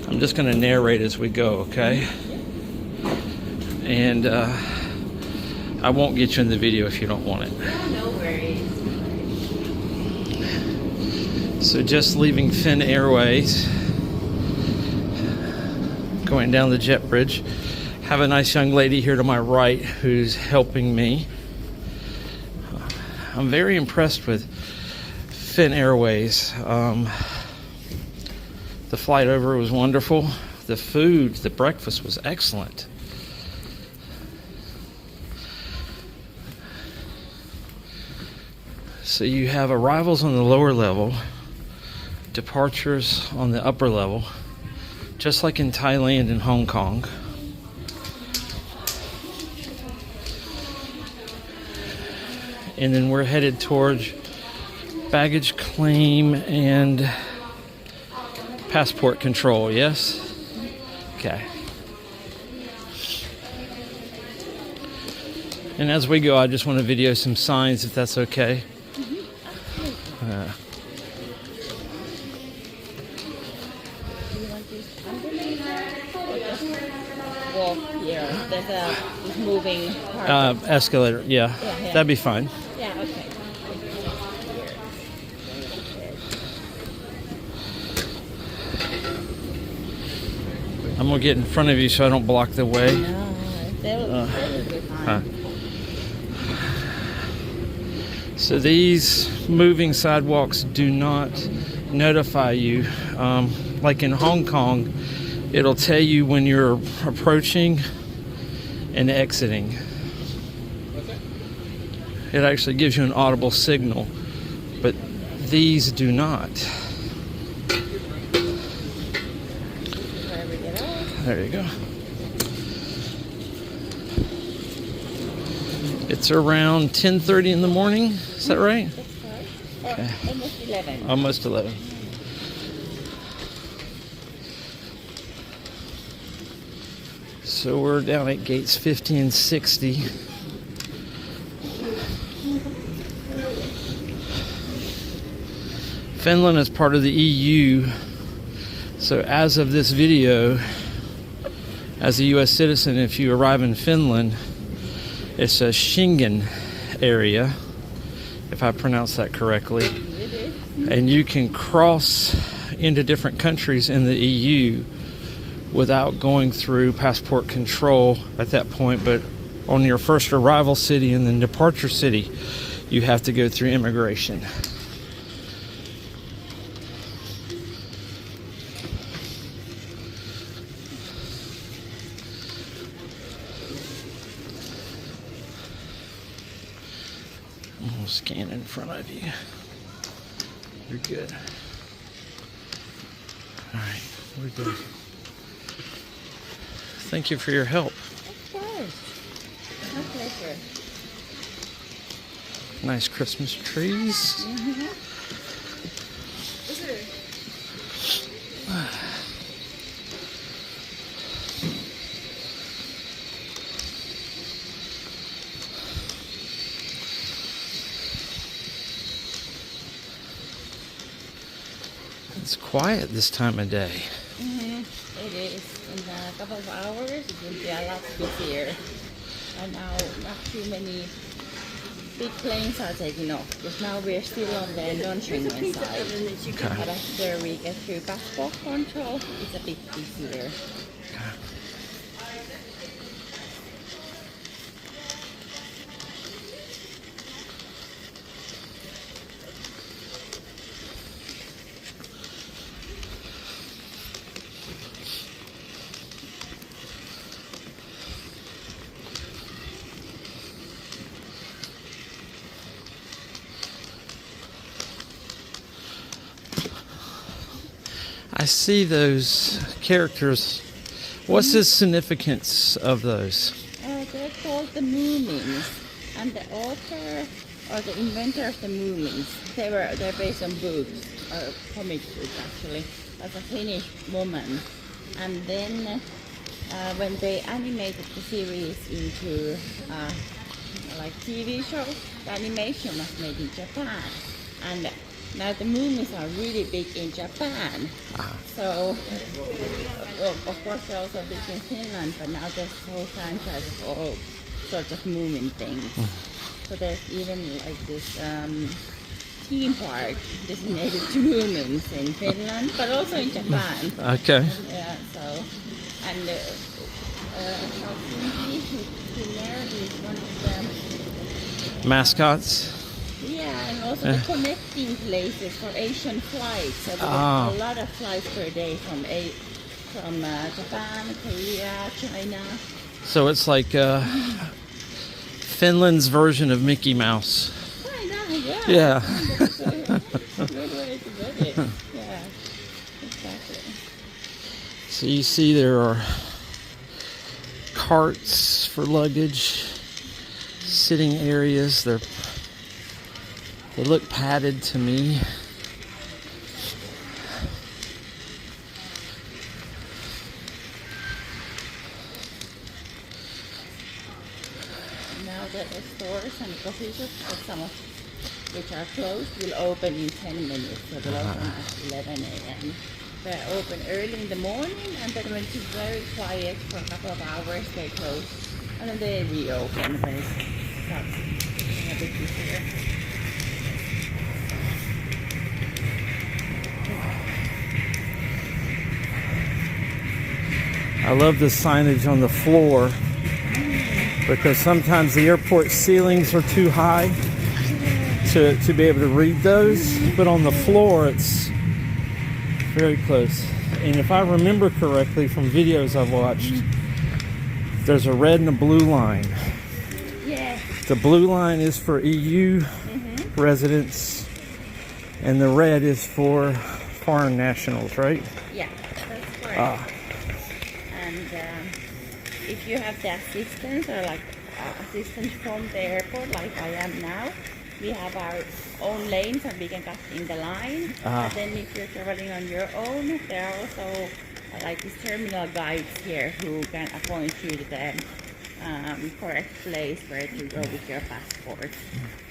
I'm just going to narrate as we go, okay? And I won't get you in the video if you don't want it. No worries. So just leaving Finn Airways, going down the jet bridge. Have a nice young lady here to my right who's helping me. I'm very impressed with Finn Airways. The flight over was wonderful. The food, the breakfast was excellent. So you have arrivals on the lower level, departures on the upper level, just like in Thailand and Hong Kong. And then we're headed towards baggage claim and passport control, yes? Okay. And as we go, I just want to video some signs, if that's okay. Walk here. There's a moving part. Escalator, yeah. That'd be fine. Yeah, okay. I'm gonna get in front of you so I don't block the way. No, they will be fine. So these moving sidewalks do not notify you. Like in Hong Kong, it'll tell you when you're approaching and exiting. It actually gives you an audible signal, but these do not. There you go. It's around 10:30 in the morning. Is that right? That's right. Okay. Almost 11. Almost 11. So we're down at gates 50 and 60. Finland is part of the EU. So as of this video, as a U.S. citizen, if you arrive in Finland, it's a Schengen area, if I pronounce that correctly. And you can cross into different countries in the EU without going through passport control at that point. But on your first arrival city and then departure city, you have to go through immigration. I'll scan in front of you. You're good. All right, we're good. Thank you for your help. Of course. My pleasure. Nice Christmas trees. It's quiet this time of day. It is. In a couple of hours, it will be a lot busier. And now, not too many big planes are taking off. Because now we're still on the non-Schengen side. Okay. But after we get through passport control, it's a bit busier. Okay. I see those characters. What's the significance of those? They're called the Moomins, and the author or the inventor of the Moomins, they're based on books, comic books actually. That's a Finnish woman, and then when they animated the series into like TV shows, the animation was made in Japan, and Now the Moomies are really big in Japan. So, of course they're also big in Finland, but now there's whole franchise of all sorts of Moomin things. So there's even like this theme park designated to Moomins in Finland, but also in Japan. Okay. Yeah, so, and Helsinki is one of the Mascots. yeah, and also the connecting places for Asian flights. So there's a lot of flights per day from Japan, Korea, China. So it's like Finland's version of Mickey Mouse. Yeah. Yeah. That's a good way to put it. Yeah, exactly. So you see there are carts for luggage, sitting areas. They look padded to me. Now the stores and coffee shops, some of which are closed, will open in 10 minutes. So they'll open at 11 a.m. They're open early in the morning, and then when it's very quiet for a couple of hours, they close. And then they reopen when it starts getting a bit busier. I love the signage on the floor because sometimes the airport ceilings are too high to be able to read those, but on the floor it's very close. And if I remember correctly from videos I've watched, there's a red and a blue line. Yeah. The blue line is for EU residents, and the red is for foreign nationals, right? Yeah, that's correct. And if you have the assistance or like assistance from the airport, like I am now, we have our own lanes and we can cut in the line. And then if you're traveling on your own, there are also like these terminal guides here who can appoint you to the correct place where to go with your passport.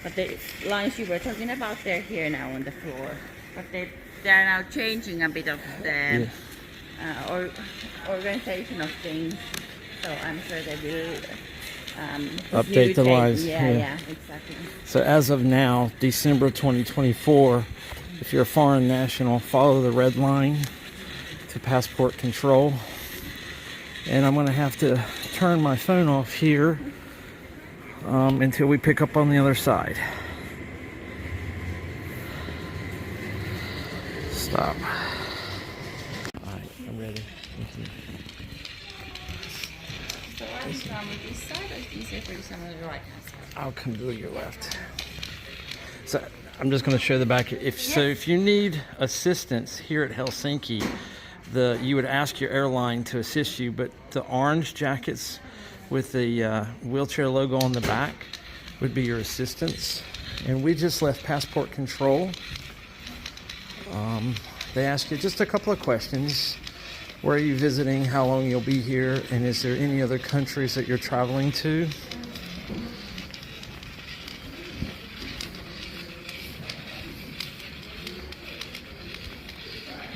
But the lines you were talking about, they're here now on the floor. But they are now changing a bit of the organization of things. So I'm sure they will Update the lines. Yeah, exactly. So as of now, December 2024, if you're a foreign national, follow the red line to passport control. And I'm going to have to turn my phone off here until we pick up on the other side. Stop. Alright, I'm ready. So are you from this side or is it easier for you to come on the right hand side? I'll come to your left. So I'm just going to show the back. If you need assistance here at Helsinki, you would ask your airline to assist you, but the orange jackets with the wheelchair logo on the back would be your assistance. And we just left passport control. They ask you just a couple of questions. Where are you visiting? How long you'll be here? And is there any other countries that you're traveling to?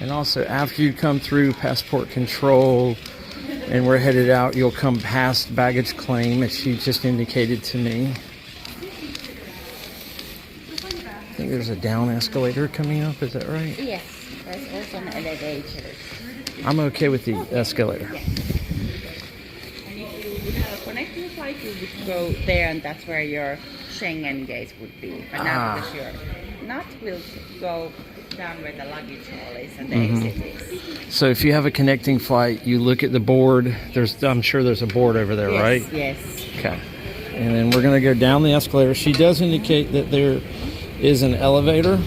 And also, after you come through passport control and we're headed out, you'll come past baggage claim, as she just indicated to me. I think there's a down escalator coming up, is that right? Yes, there's also an elevator. I'm okay with the escalator. Yeah. And if you would have a connecting flight, you would go there, and that's where your Schengen gate would be. But now because you're not, we'll go down where the luggage hall is and the exit is. So if you have a connecting flight, you look at the board. I'm sure there's a board over there, right? Yes. Okay. And then we're going to go down the escalator. She does indicate that there is an elevator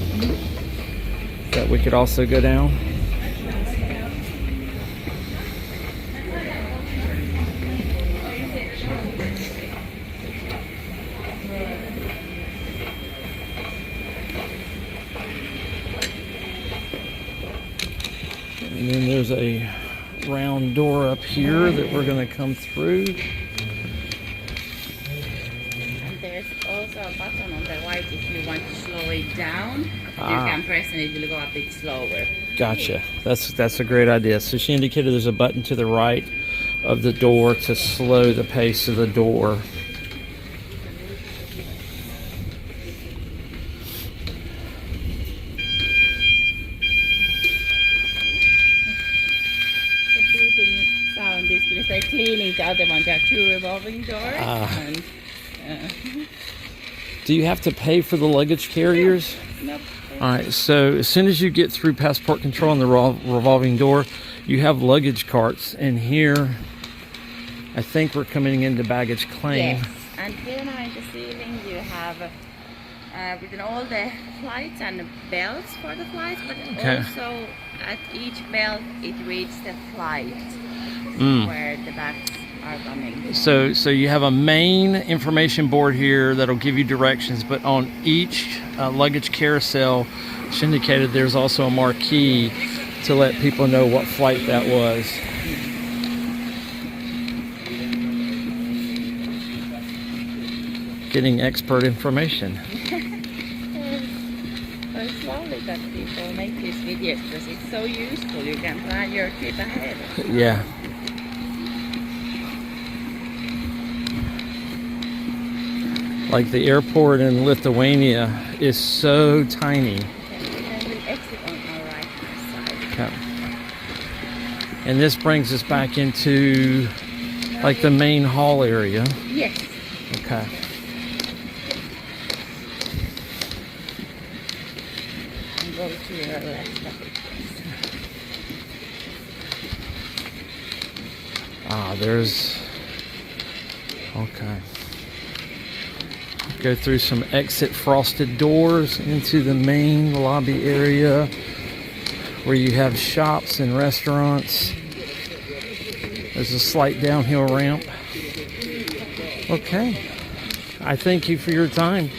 that we could also go down. And then there's a round door up here that we're going to come through. And there's also a button on the right if you want to slow it down. You can press and it will go a bit slower. Gotcha. That's a great idea. So she indicated there's a button to the right of the door to slow the pace of the door. The beeping sound is because they're cleaning the other one. There are 2 revolving doors. And, Do you have to pay for the luggage carriers? nope. All right, so as soon as you get through passport control and the revolving door, you have luggage carts. And here, I think we're coming into baggage claim. Yes, and here now in the ceiling you have written all the flights and the belts for the flights, but also at each belt it reads the flight where the bags are coming. So you have a main information board here that'll give you directions, but on each luggage carousel, it's indicated there's also a marquee to let people know what flight that was. Getting expert information. It's lovely that people make these videos because it's so useful. You can plan your trip ahead. Yeah. Like the airport in Lithuania is so tiny. And we'll exit on our right hand side. Okay. And this brings us back into like the main hall area. Yes. Okay. And go to your left. There's... Okay. Go through some exit frosted doors into the main lobby area where you have shops and restaurants. There's a slight downhill ramp. Okay. I thank you for your time.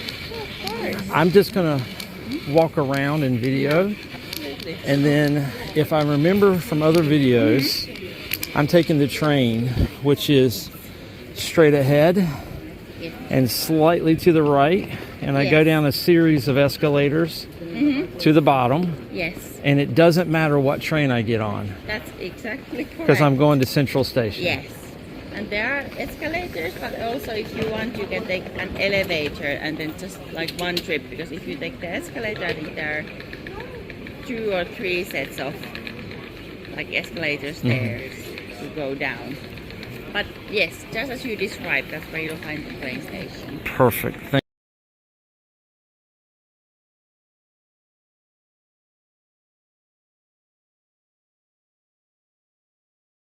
I'm just going to walk around and video. And then if I remember from other videos, I'm taking the train, which is straight ahead and slightly to the right, and I go down a series of escalators to the bottom. Yes. And it doesn't matter what train I get on. That's exactly correct. Because I'm going to Central Station. Yes. And there are escalators, but also if you want, you can take an elevator and then just like one trip. Because if you take the escalator, I think there are 2 or 3 sets of like escalator stairs to go down. But yes, just as you described, that's where you'll find the train station. Perfect.